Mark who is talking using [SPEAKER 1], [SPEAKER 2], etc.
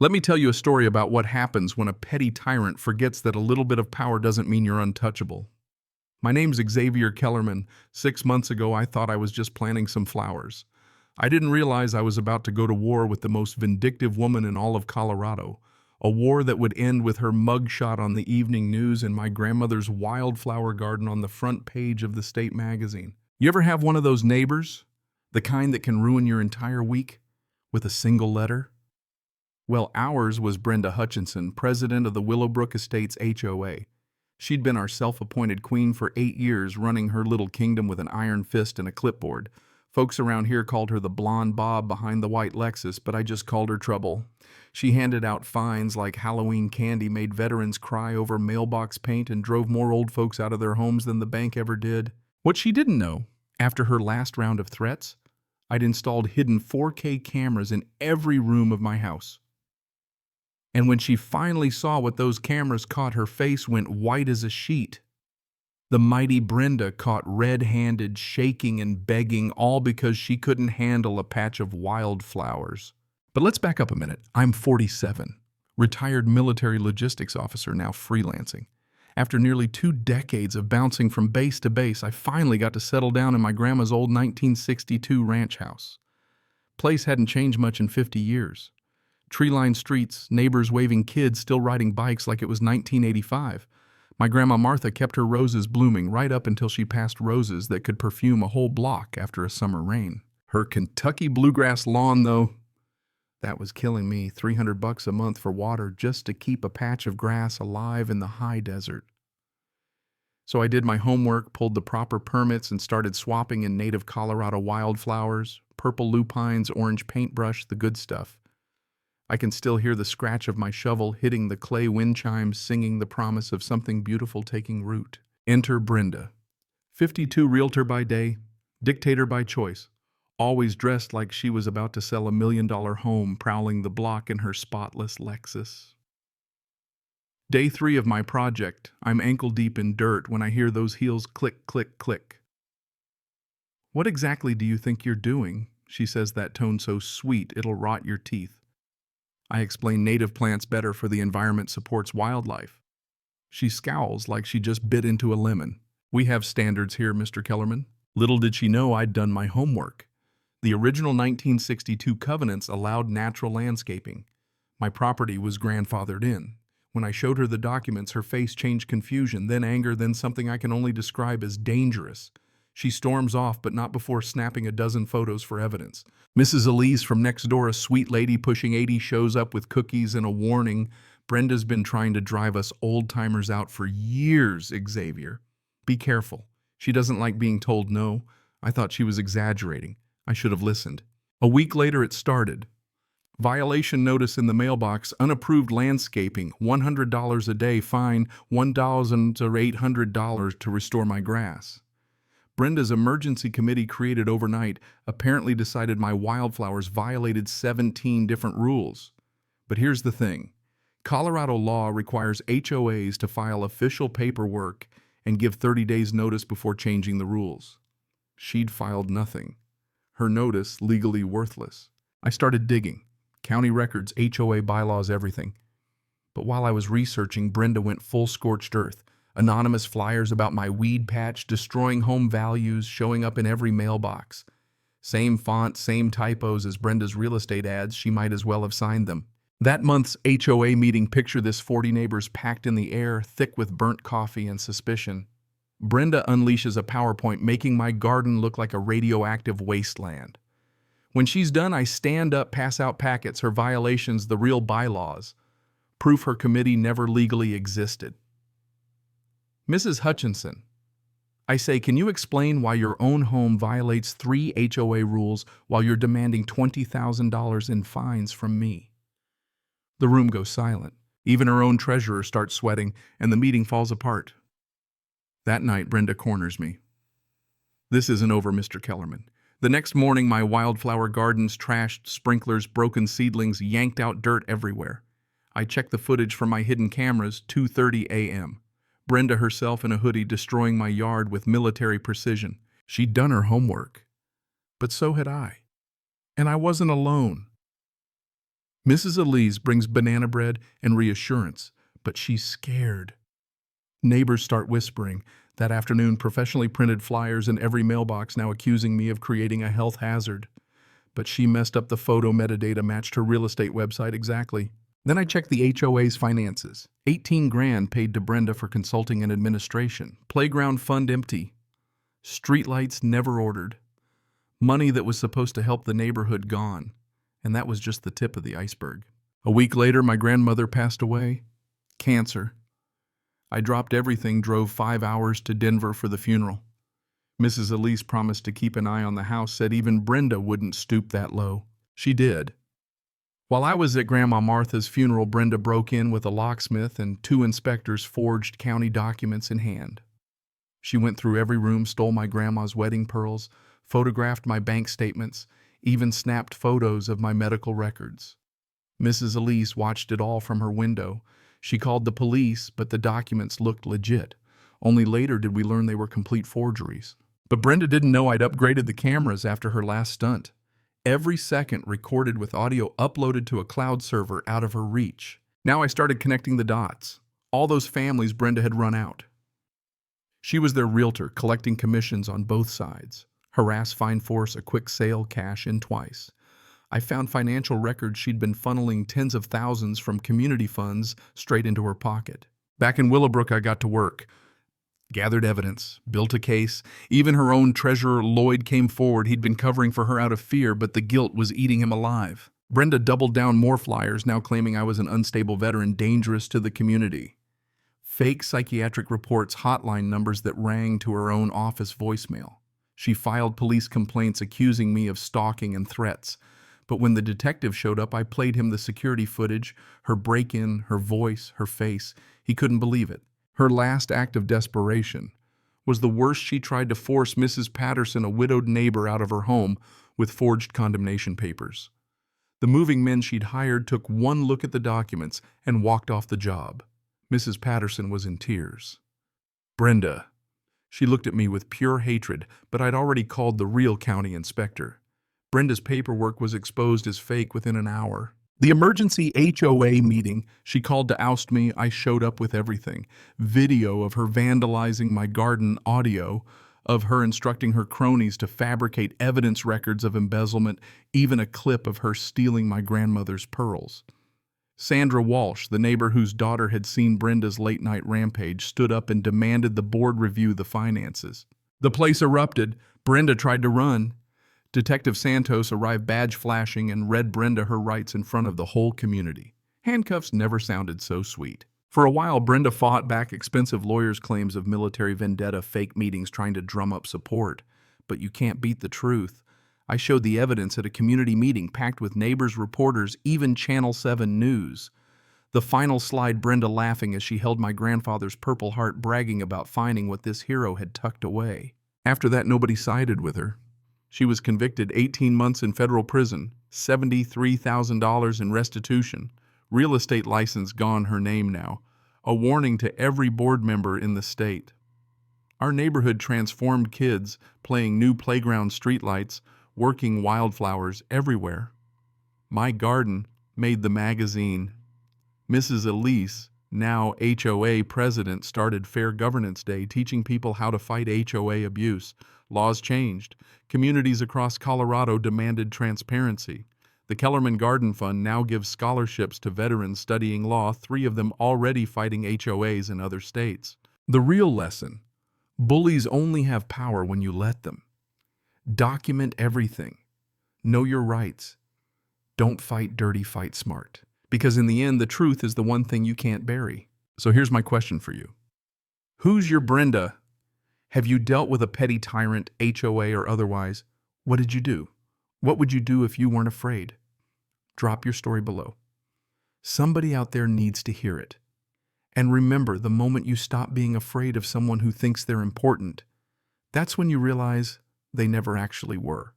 [SPEAKER 1] Let me tell you a story about what happens when a petty tyrant forgets that a little bit of power doesn't mean you're untouchable. My name's Xavier Kellerman. 6 months ago, I thought I was just planting some flowers. I didn't realize I was about to go to war with the most vindictive woman in all of Colorado, a war that would end with her mugshot on the evening news and my grandmother's wildflower garden on the front page of the state magazine. You ever have one of those neighbors? The kind that can ruin your entire week with a single letter? Well, ours was Brenda Hutchinson, president of the Willowbrook Estates HOA. She'd been our self-appointed queen for 8 years, running her little kingdom with an iron fist and a clipboard. Folks around here called her the blonde Bob behind the white Lexus, but I just called her Trouble. She handed out fines like Halloween candy, made veterans cry over mailbox paint, and drove more old folks out of their homes than the bank ever did. What she didn't know, after her last round of threats, I'd installed hidden 4K cameras in every room of my house. And when she finally saw what those cameras caught, her face went white as a sheet. The mighty Brenda caught red-handed, shaking and begging, all because she couldn't handle a patch of wildflowers. But let's back up a minute. I'm 47, retired military logistics officer, now freelancing. After nearly 2 decades of bouncing from base to base, I finally got to settle down in my grandma's old 1962 ranch house. Place hadn't changed much in 50 years. Tree-lined streets, neighbors waving, kids still riding bikes like it was 1985. My grandma Martha kept her roses blooming right up until she passed roses that could perfume a whole block after a summer rain. Her Kentucky bluegrass lawn, though, that was killing me. $300 a month for water just to keep a patch of grass alive in the high desert. So I did my homework, pulled the proper permits, and started swapping in native Colorado wildflowers, purple lupines, orange paintbrush, the good stuff. I can still hear the scratch of my shovel hitting the clay wind chimes, singing the promise of something beautiful taking root. Enter Brenda. 52, realtor by day, dictator by choice. Always dressed like she was about to sell $1 million home, prowling the block in her spotless Lexus. Day 3 of my project. I'm ankle deep in dirt when I hear those heels click, click, click. "What exactly do you think you're doing?" she says, that tone so sweet it'll rot your teeth. I explain native plants better for the environment supports wildlife. She scowls like she just bit into a lemon. "We have standards here, Mr. Kellerman." Little did she know I'd done my homework. The original 1962 covenants allowed natural landscaping. My property was grandfathered in. When I showed her the documents, her face changed confusion, then anger, then something I can only describe as dangerous. She storms off, but not before snapping a dozen photos for evidence. Mrs. Elise from next door, a sweet lady pushing 80, shows up with cookies and a warning. "Brenda's been trying to drive us old-timers out for years, Xavier. Be careful. She doesn't like being told no." I thought she was exaggerating. I should have listened. A week later, it started. Violation notice in the mailbox, unapproved landscaping, $100 a day, fine, $1,000 to $800 to restore my grass. Brenda's emergency committee, created overnight, apparently decided my wildflowers violated 17 different rules. But here's the thing. Colorado law requires HOAs to file official paperwork and give 30 days notice before changing the rules. She'd filed nothing. Her notice legally worthless. I started digging. County records, HOA bylaws, everything. But while I was researching, Brenda went full scorched earth. Anonymous flyers about my weed patch, destroying home values, showing up in every mailbox. Same font, same typos as Brenda's real estate ads. She might as well have signed them. That month's HOA meeting, picture this: 40 neighbors packed in the air, thick with burnt coffee and suspicion. Brenda unleashes a PowerPoint, making my garden look like a radioactive wasteland. When she's done, I stand up, pass out packets, her violations, the real bylaws. Proof her committee never legally existed. "Mrs. Hutchinson," I say, "can you explain why your own home violates 3 HOA rules while you're demanding $20,000 in fines from me?" The room goes silent. Even her own treasurer starts sweating, and the meeting falls apart. That night, Brenda corners me. "This isn't over, Mr. Kellerman." The next morning, my wildflower gardens trashed, sprinklers, broken seedlings, yanked out, dirt everywhere. I check the footage from my hidden cameras, 2:30 a.m. Brenda herself in a hoodie destroying my yard with military precision. She'd done her homework. But so had I. And I wasn't alone. Mrs. Elise brings banana bread and reassurance, but she's scared. Neighbors start whispering. That afternoon, professionally printed flyers in every mailbox now accusing me of creating a health hazard. But she messed up the photo metadata matched her real estate website exactly. Then I checked the HOA's finances. 18 grand paid to Brenda for consulting and administration. Playground fund empty. Streetlights never ordered. Money that was supposed to help the neighborhood gone. And that was just the tip of the iceberg. A week later, my grandmother passed away. Cancer. I dropped everything, drove 5 hours to Denver for the funeral. Mrs. Elise promised to keep an eye on the house, said even Brenda wouldn't stoop that low. She did. While I was at Grandma Martha's funeral, Brenda broke in with a locksmith and 2 inspectors forged county documents in hand. She went through every room, stole my grandma's wedding pearls, photographed my bank statements, even snapped photos of my medical records. Mrs. Elise watched it all from her window. She called the police, but the documents looked legit. Only later did we learn they were complete forgeries. But Brenda didn't know I'd upgraded the cameras after her last stunt. Every second recorded with audio uploaded to a cloud server out of her reach. Now I started connecting the dots. All those families Brenda had run out. She was their realtor, collecting commissions on both sides. Harass, fine, force, a quick sale, cash in twice. I found financial records she'd been funneling tens of thousands from community funds straight into her pocket. Back in Willowbrook, I got to work. Gathered evidence, built a case. Even her own treasurer, Lloyd, came forward. He'd been covering for her out of fear, but the guilt was eating him alive. Brenda doubled down more flyers, now claiming I was an unstable veteran, dangerous to the community. Fake psychiatric reports, hotline numbers that rang to her own office voicemail. She filed police complaints accusing me of stalking and threats. But when the detective showed up, I played him the security footage, her break-in, her voice, her face. He couldn't believe it. Her last act of desperation was the worst. She tried to force Mrs. Patterson, a widowed neighbor, out of her home with forged condemnation papers. The moving men she'd hired took one look at the documents and walked off the job. Mrs. Patterson was in tears. Brenda. She looked at me with pure hatred, but I'd already called the real county inspector. Brenda's paperwork was exposed as fake within an hour. The emergency HOA meeting she called to oust me, I showed up with everything. Video of her vandalizing my garden, audio of her instructing her cronies to fabricate evidence records of embezzlement, even a clip of her stealing my grandmother's pearls. Sandra Walsh, the neighbor whose daughter had seen Brenda's late-night rampage, stood up and demanded the board review the finances. The place erupted. Brenda tried to run. Detective Santos arrived badge flashing and read Brenda her rights in front of the whole community. Handcuffs never sounded so sweet. For a while, Brenda fought back expensive lawyers' claims of military vendetta, fake meetings trying to drum up support. But you can't beat the truth. I showed the evidence at a community meeting packed with neighbors, reporters, even Channel 7 News. The final slide, Brenda laughing as she held my grandfather's Purple Heart, bragging about finding what this hero had tucked away. After that, nobody sided with her. She was convicted, 18 months in federal prison, $73,000 in restitution, real estate license gone, her name now, a warning to every board member in the state. Our neighborhood transformed, kids playing new playground streetlights, working wildflowers everywhere. My garden made the magazine. Mrs. Elise, now HOA president, started Fair Governance Day, teaching people how to fight HOA abuse. Laws changed. Communities across Colorado demanded transparency. The Kellerman Garden Fund now gives scholarships to veterans studying law, 3 of them already fighting HOAs in other states. The real lesson: bullies only have power when you let them. Document everything. Know your rights. Don't fight dirty, fight smart. Because in the end, the truth is the one thing you can't bury. So here's my question for you. Who's your Brenda? Have you dealt with a petty tyrant, HOA or otherwise? What did you do? What would you do if you weren't afraid? Drop your story below. Somebody out there needs to hear it. And remember, the moment you stop being afraid of someone who thinks they're important, that's when you realize they never actually were.